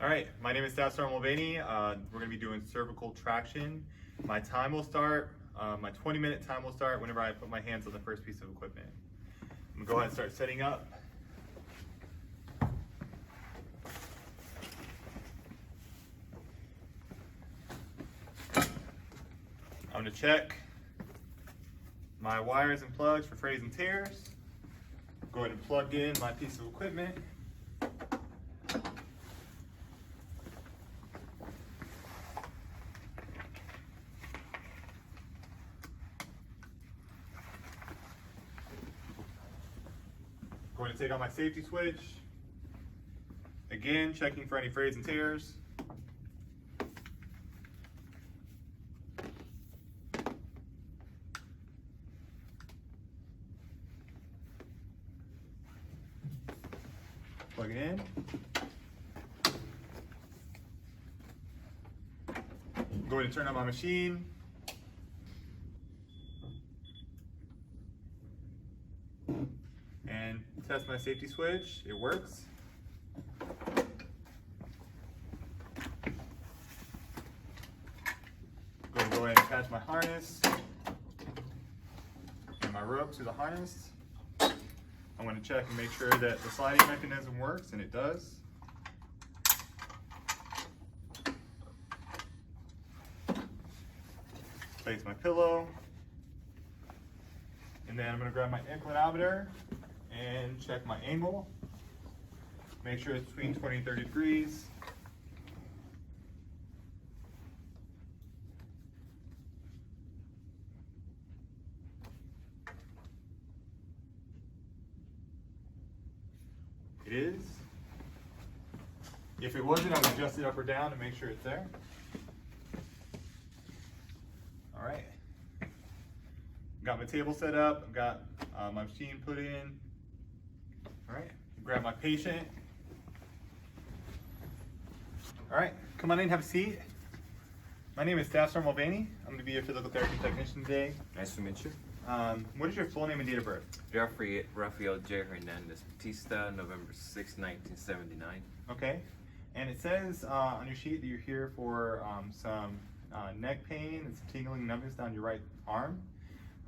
All right, my name is Staff Sergeant Mulvaney. We're going to be doing cervical traction. My time will start, my 20-minute time will start whenever I put my hands on the first piece of equipment. I'm going to go ahead and start setting up. I'm going to check my wires and plugs for frays and tears. Go ahead and plug in my piece of equipment. Going to take out my safety switch. Again, checking for any frays and tears. Plug it in. I'm going to turn on my machine. And test my safety switch. It works. Going to go ahead and attach my harness and my rope to the harness. I'm going to check and make sure that the sliding mechanism works, and it does. Place my pillow. And then I'm going to grab my inclinometer and check my angle. Make sure it's between 20 and 30 degrees. It is. If it wasn't, I would adjust it up or down to make sure it's there. All right. Got my table set up. I've got my machine put in. All right. Grab my patient. All right. Come on in, have a seat. My name is Staff Sergeant Mulvaney. I'm going to be your physical therapy technician today. Nice to meet you. What is your full name and date of birth? Rafael J. Hernandez Batista, November 6, 1979. Okay. And it says on your sheet that you're here for some neck pain and some tingling numbness down your right arm,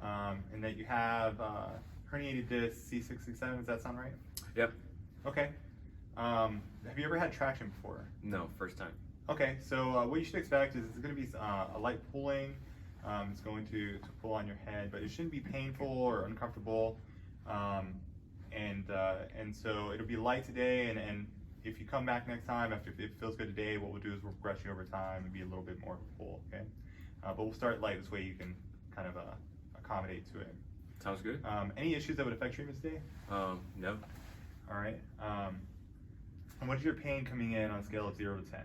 and that you have herniated disc C667. Does that sound right? Yep. Okay. Have you ever had traction before? No, first time. Okay. So what you should expect is it's going to be a light pulling. It's going to pull on your head, but it shouldn't be painful or uncomfortable. And so it'll be light today, and if you come back next time after it feels good today, what we'll do is we'll progress you over time and be a little bit more full, okay? But we'll start light, this way you can kind of accommodate to it. Sounds good. Any issues that would affect treatment today? No. All right. And what is your pain coming in on a scale of 0 to 10?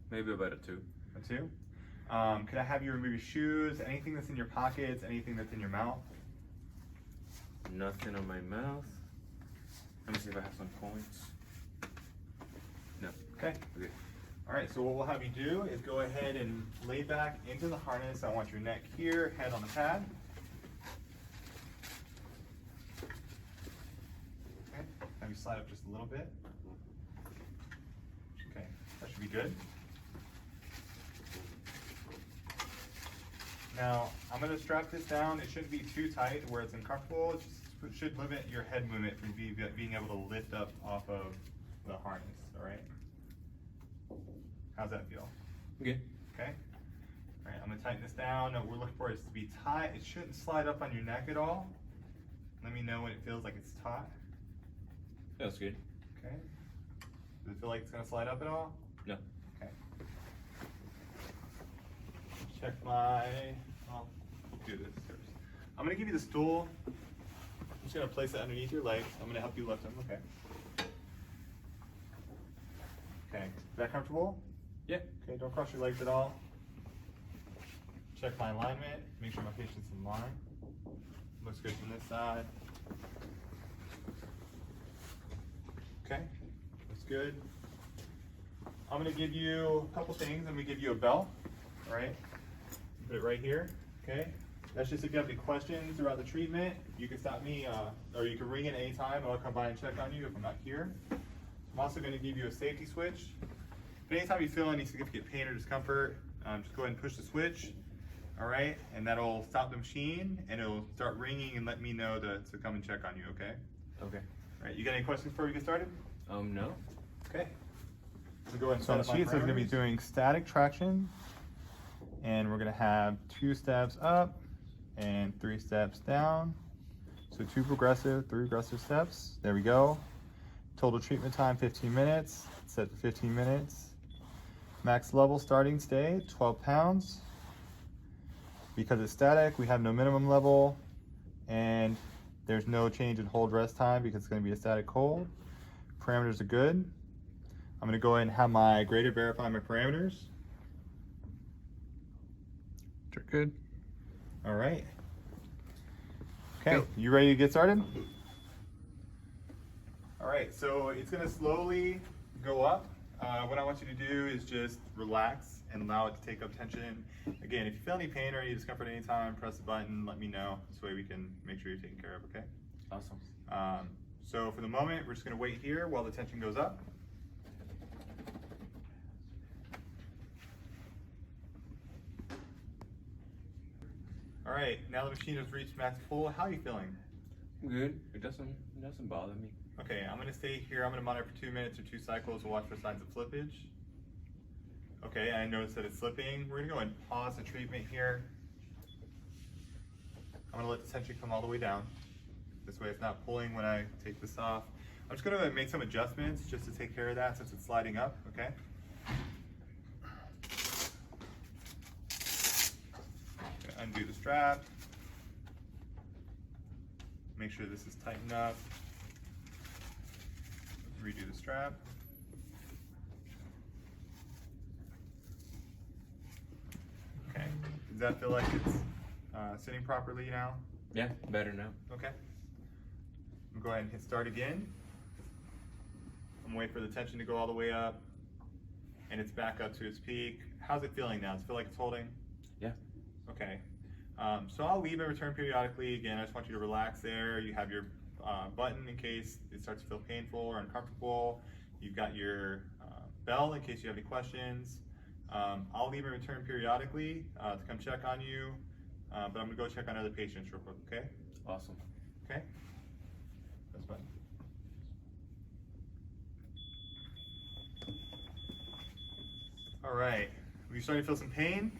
Maybe about a 2. A 2? Could I have you remove your shoes, anything that's in your pockets, anything that's in your mouth? Nothing on my mouth. Let me see if I have some coins. No. Okay. Okay. All right, so what we'll have you do is go ahead and lay back into the harness. I want your neck here, head on the pad. Okay, have you slide up just a little bit. Okay, that should be good. Now, I'm going to strap this down. It shouldn't be too tight where it's uncomfortable. It should limit your head movement from being able to lift up off of the harness, all right? How's that feel? Okay. Okay? All right, I'm going to tighten this down. We're looking for it to be tight. It shouldn't slide up on your neck at all. Let me know when it feels like it's taut. That's good. Okay? Does it feel like it's going to slide up at all? No. Okay. Check my, well, do this first. I'm going to give you the stool. I'm just going to place it underneath your legs. I'm going to help you lift them, okay? Okay, is that comfortable? Yeah. Okay, don't cross your legs at all. Check my alignment, make sure my patient's in line. Looks good from this side. Okay, looks good. I'm gonna give you a couple things. I'm gonna give you a bell, all right? Put it right here, okay? That's just if you have any questions throughout the treatment, you can stop me, or you can ring it anytime, and I'll come by and check on you if I'm not here. I'm also going to give you a safety switch. But anytime you feel any significant pain or discomfort, just go ahead and push the switch. All right, and that'll stop the machine, and it'll start ringing and let me know to come and check on you. Okay. Okay. All right. You got any questions before we get started? No. Okay. So go ahead and So on the set up my sheet, so it's going to be parameters. doing static traction, and we're going to have 2 steps up and 3 steps down. So 2 progressive, 3 regressive steps. There we go. Total treatment time 15 minutes. Set to 15 minutes. Max level starting stay 12 pounds. Because it's static, we have no minimum level, and there's no change in hold rest time because it's going to be a static hold. Parameters are good. I'm going to go ahead and have my grader verify my parameters. They're good. All right. Okay, Go. you ready to get started? All right, so it's gonna slowly go up. What I want you to do is just relax and allow it to take up tension. Again, if you feel any pain or any discomfort at any time, press the button, let me know. This way we can make sure you're taken care of, okay? Awesome. So for the moment, we're just gonna wait here while the tension goes up. All right, now the machine has reached max pull. How are you feeling? Good. It doesn't bother me. Okay, I'm gonna stay here. I'm gonna monitor for 2 minutes or 2 cycles to watch for signs of slippage. Okay, I noticed that it's slipping. We're gonna go and pause the treatment here. I'm gonna let the tension come all the way down. This way it's not pulling when I take this off. I'm just gonna make some adjustments just to take care of that since it's sliding up, okay? Gonna undo the strap. Make sure this is tightened up. Redo the strap. Okay, does that feel like it's sitting properly now? Yeah, better now. Okay. I'm gonna go ahead and hit start again. I'm gonna wait for the tension to go all the way up, and it's back up to its peak. How's it feeling now? Does it feel like it's holding? Yeah. Okay. So I'll leave and return periodically. Again, I just want you to relax there. You have your button in case it starts to feel painful or uncomfortable. You've got your bell in case you have any questions. I'll leave and return periodically to come check on you, but I'm gonna go check on other patients real quick, okay? Awesome. Okay? That's fine. All right, were you starting to feel some pain?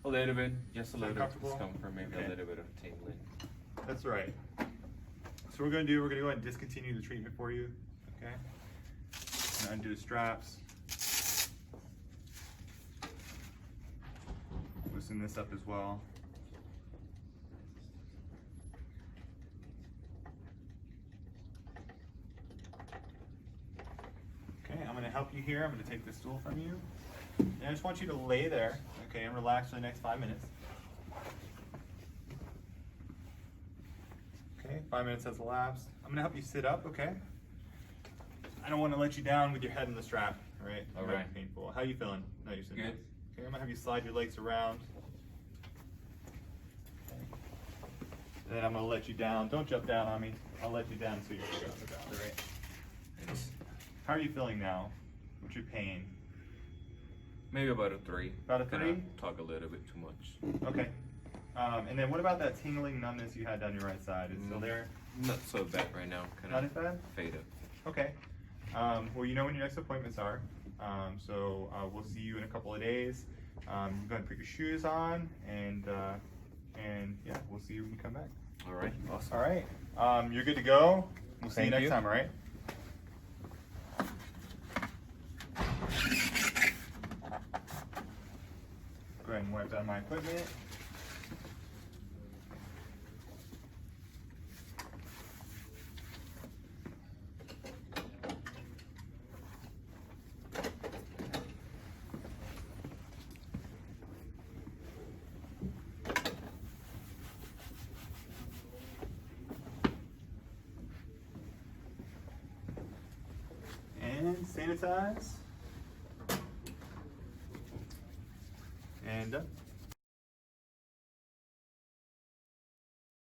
A little bit. Just a little bit of Uncomfortable? discomfort, maybe Okay. a little bit of tingling. That's right. So we're gonna go ahead and discontinue the treatment for you, okay? And undo the straps. Loosen this up as well. Okay, I'm gonna help you here. I'm gonna take this stool from you. And I just want you to lay there, okay, and relax for the next 5 minutes. Okay, 5 minutes has elapsed. I'm gonna help you sit up, okay? I don't wanna let you down with your head in the strap, all right? All It might be right. Painful. How you feeling? No, you're sitting Good. up. Okay, I'm gonna have you slide your legs around. Okay. Then I'm gonna let you down. Don't jump down on me. I'll let you down so you're on the ground, all right? It's How are you feeling now? What's your pain? maybe about a 3. About a Kinda 3? talk a little bit too much. Okay. And then what about that tingling numbness you had down your right side? Is it still there? Not so bad right now. Not as bad? Fade up. Okay. Well, you know when your next appointments are. So we'll see you in a couple of days. You go ahead and put your shoes on, and yeah, we'll see you when you come back. All right. Awesome. All right. You're good to go. We'll see you Thank next you. time. All right. Go ahead and wipe down my equipment. And sanitize. And done.